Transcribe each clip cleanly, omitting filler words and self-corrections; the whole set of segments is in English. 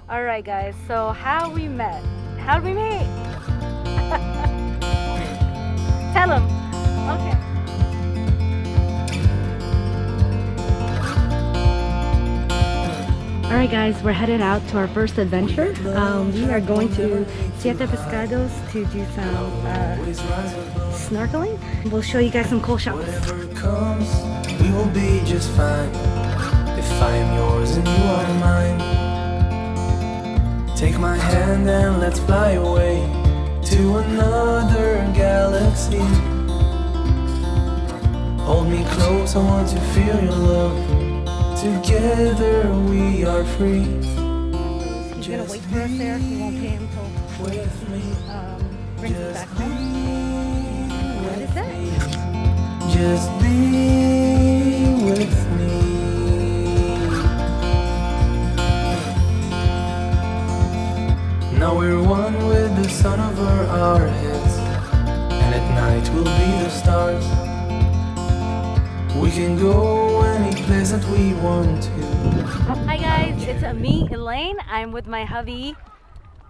Alright guys, so how we met. How did we meet? Tell them. Okay. Alright guys, we're headed out to our first adventure. We are going to Siete Pescados to do some snorkeling. We'll show you guys some cool shots. Whatever comes, we will be just fine. If I am yours and you are mine, take my hand and let's fly away to another galaxy. Hold me close, I want to feel your love. Together we are free. He's gonna wait for us there. We won't pay him till With me, brings us back home. What is that? just be with me. Now we're one with the sun over our heads, and at night we'll be the stars. We can go any place that we want to. Hi guys, it's me, Elaine. I'm with my hubby,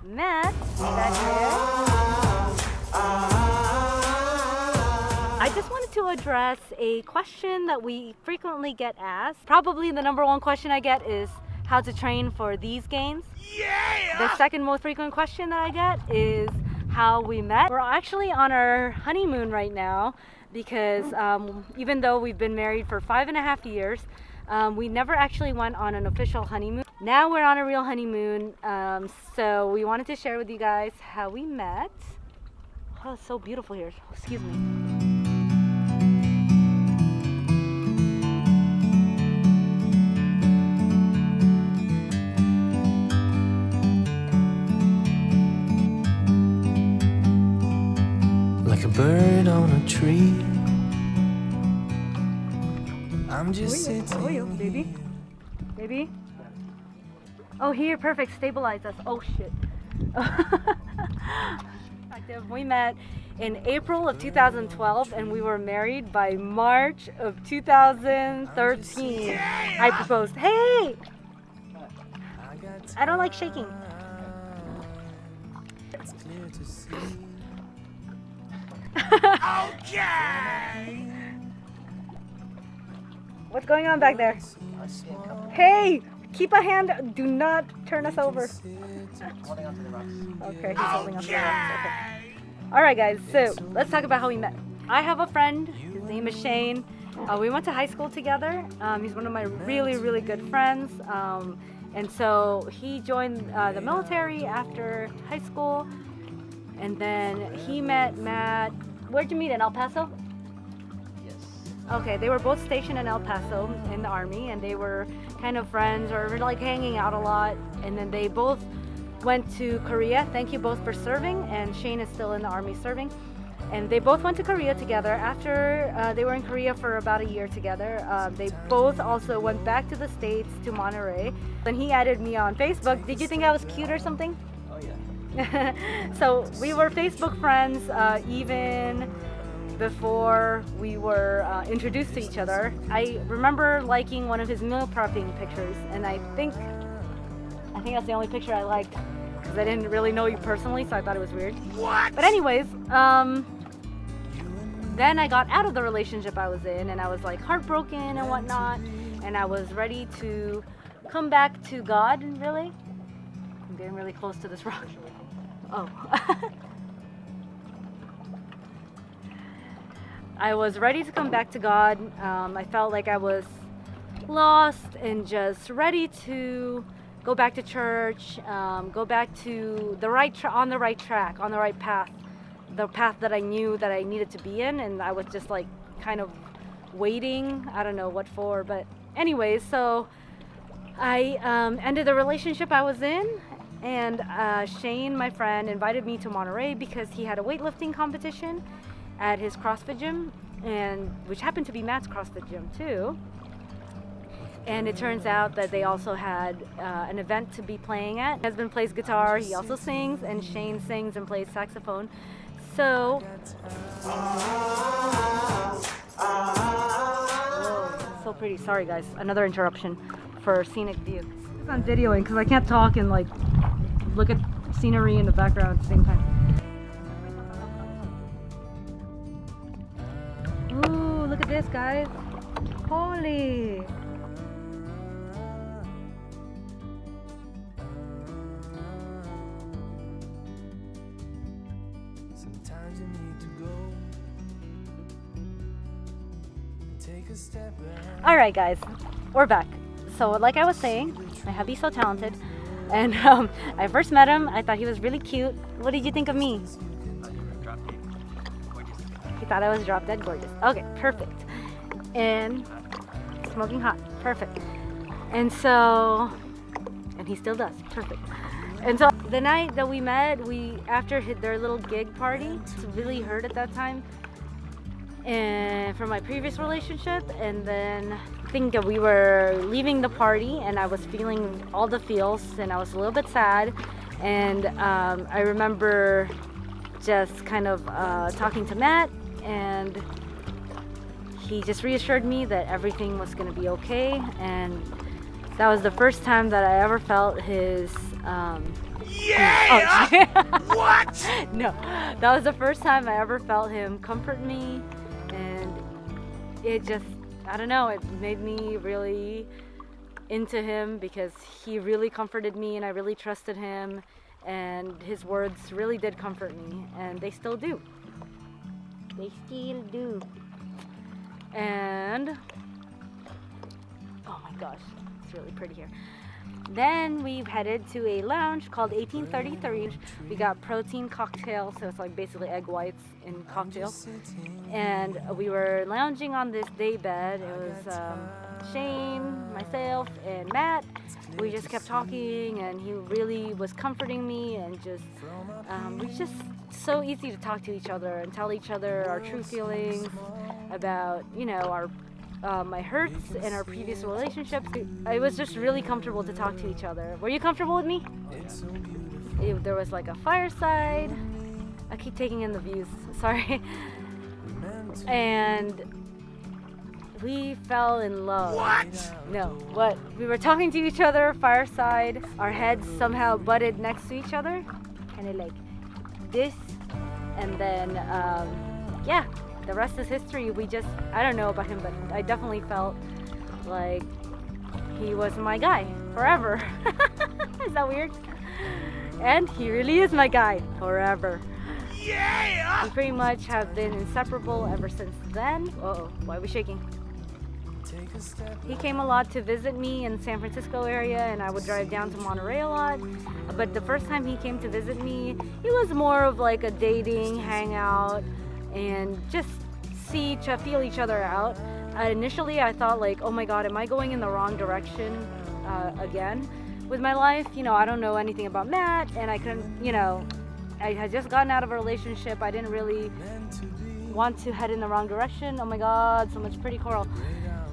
Matt. Back here. I just wanted to address a question that we frequently get asked. Probably the number one question I get is how to train for these games. Yeah! The second most frequent question that I get is how we met. We're actually on our honeymoon right now because even though we've been married for 5.5 years, we never actually went on an official honeymoon. Now we're on a real honeymoon, so we wanted to share with you guys how we met. Oh, it's so beautiful here. Excuse me. Like a bird on a tree, I'm just sitting. How are you, baby? Baby? Oh, here, perfect. Stabilize us. Oh, shit. We met in April of 2012 and we were married by March of 2013. I proposed. Hey! I don't like shaking. It's clear to see. Okay! What's going on back there? Hey! Keep a hand. Do not turn us over. Holding onto the rocks. Okay, he's holding onto the rocks. Okay. Alright guys, so let's talk about how we met. I have a friend. His name is Shane. We went to high school together. He's one of my really, really good friends. And so he joined the military after high school. And then he met Matt. Where'd you meet? In El Paso? Yes. Okay, they were both stationed in El Paso in the army, and they were kind of friends or like hanging out a lot. And then they both went to Korea. Thank you both for serving. And Shane is still in the army serving. And they both went to Korea together. After they were in Korea for about a year together, they both also went back to the States, to Monterey. Then he added me on Facebook. Did you think I was cute or something? Oh yeah. So we were Facebook friends even before we were introduced to each other. I remember liking one of his meal prepping pictures, and I think that's the only picture I liked because I didn't really know you personally, so I thought it was weird. What? But anyways, then I got out of the relationship I was in, and I was like heartbroken and whatnot, and I was ready to come back to God. Really, I'm getting really close to this rock. Oh. I was ready to come back to God. I felt like I was lost and just ready to go back to church, go back to the right on the right track, on the right path, the path that I knew that I needed to be in. And I was just like kind of waiting. I don't know what for, but anyways, so I ended the relationship I was in. And Shane, my friend, invited me to Monterey because he had a weightlifting competition at his CrossFit gym, and which happened to be Matt's CrossFit gym too. And it turns out that they also had an event to be playing at. My husband plays guitar, he also sings, and Shane sings and plays saxophone. So, whoa, so pretty. Sorry guys, another interruption for scenic view. I'm videoing because I can't talk and like look at scenery in the background at the same time. Ooh, look at this, guys. Holy. Sometimes you need to go and take a step back. All right, guys, we're back. So like I was saying, my hubby's so talented. And I first met him. I thought he was really cute. What did you think of me? He thought I was drop dead gorgeous. Okay, perfect. And smoking hot. Perfect. And so, and he still does. Perfect. And so the night that we met, after their little gig party, it's really hurt at that time. And from my previous relationship, and then I think that we were leaving the party and I was feeling all the feels and I was a little bit sad. And I remember just kind of talking to Matt, and he just reassured me that everything was going to be okay. And that was the first time that I ever felt his what? No, that was the first time I ever felt him comfort me. And it just, I don't know, it made me really into him because he really comforted me and I really trusted him, and his words really did comfort me, and they still do. They still do. And oh my gosh, it's really pretty here. Then we headed to a lounge called 1833. We got protein cocktail, so it's like basically egg whites in cocktail. And we were lounging on this day bed. It was Shane, myself, and Matt. We just kept talking, and he really was comforting me, and just we just so easy to talk to each other and tell each other our true feelings about, you know, our my hurts and our previous relationships. It was just really comfortable to talk to each other. Were you comfortable with me? There was like a fireside. I keep taking in the views, sorry. And we fell in love. What? No, what? We were talking to each other, fireside. Our heads somehow butted next to each other, kind of like this. And then, yeah. The rest is history. I don't know about him, but I definitely felt like he was my guy forever. Is that weird? And he really is my guy forever. Yeah! We pretty much have been inseparable ever since then. Uh-oh, why are we shaking? He came a lot to visit me in the San Francisco area, and I would drive down to Monterey a lot. But the first time he came to visit me, it was more of like a dating hangout, and just feel each other out. Initially, I thought like, oh my God, am I going in the wrong direction again with my life? You know, I don't know anything about Matt, and I couldn't, you know, I had just gotten out of a relationship. I didn't really want to head in the wrong direction. Oh my God, so much pretty coral.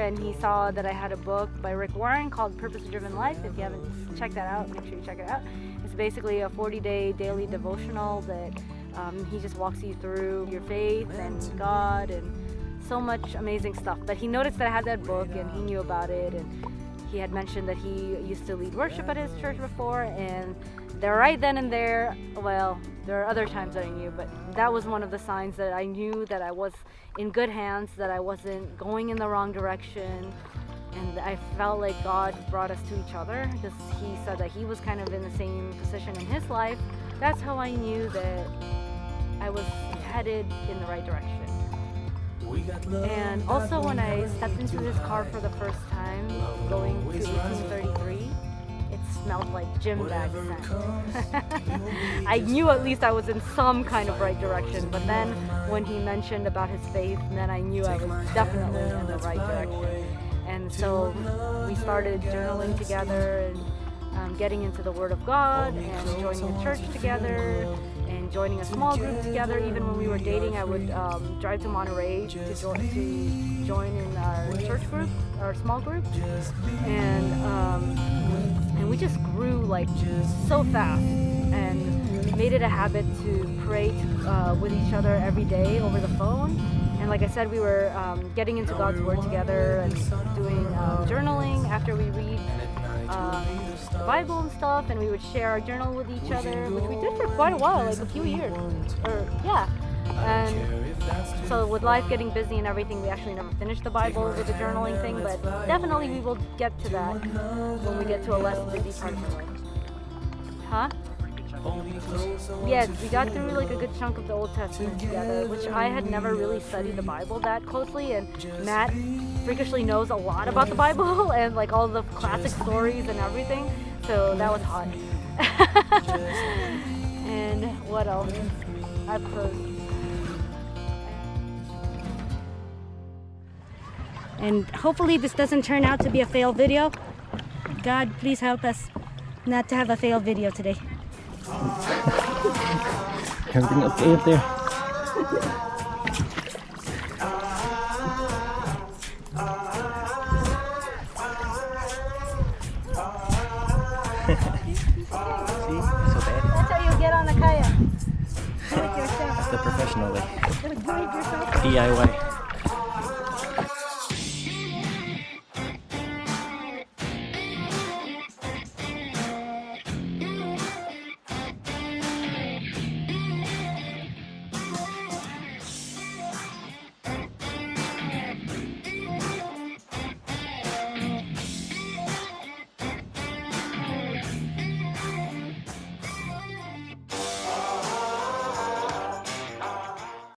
And he saw that I had a book by Rick Warren called Purpose Driven Life. If you haven't checked that out, make sure you check it out. It's basically a 40-day daily devotional that he just walks you through your faith and God and so much amazing stuff. But he noticed that I had that book, and he knew about it, and he had mentioned that he used to lead worship at his church before, and there right then and there, well, there are other times that I knew, but that was one of the signs that I knew that I was in good hands, that I wasn't going in the wrong direction. And I felt like God brought us to each other, because he said that he was kind of in the same position in his life. That's how I knew that I was headed in the right direction. And also when I stepped into his car for the first time, going to 1833, it smelled like gym bag scent. I knew at least I was in some kind of right direction, but then when he mentioned about his faith, then I knew I was definitely in the right direction. And so we started journaling together, and getting into the Word of God, and joining a church together, and joining a small group together. Even when we were dating, I would drive to Monterey to join in our church group, our small group, and we just grew like so fast, and made it a habit to pray with each other every day over the phone. And like I said, we were getting into God's Word together and doing journaling after we read the Bible and stuff, and we would share our journal with each other, which we did for quite a while, like a few years. Or yeah. And so with life getting busy and everything, we actually never finished the Bible with the journaling thing, but definitely we will get to that when we get to a less busy part of our life. Huh? Yes, we got through like a good chunk of the Old Testament together, which I had never really studied the Bible that closely, and Matt freakishly knows a lot about the Bible and like all the classic stories and everything, so that was hot. And what else? I've closed. And hopefully this doesn't turn out to be a fail video. God, please help us not to have a fail video today. Everything okay up there? See? So bad. That's how you get on the kayak. Do it yourself. It's the professional way. Do it yourself. DIY.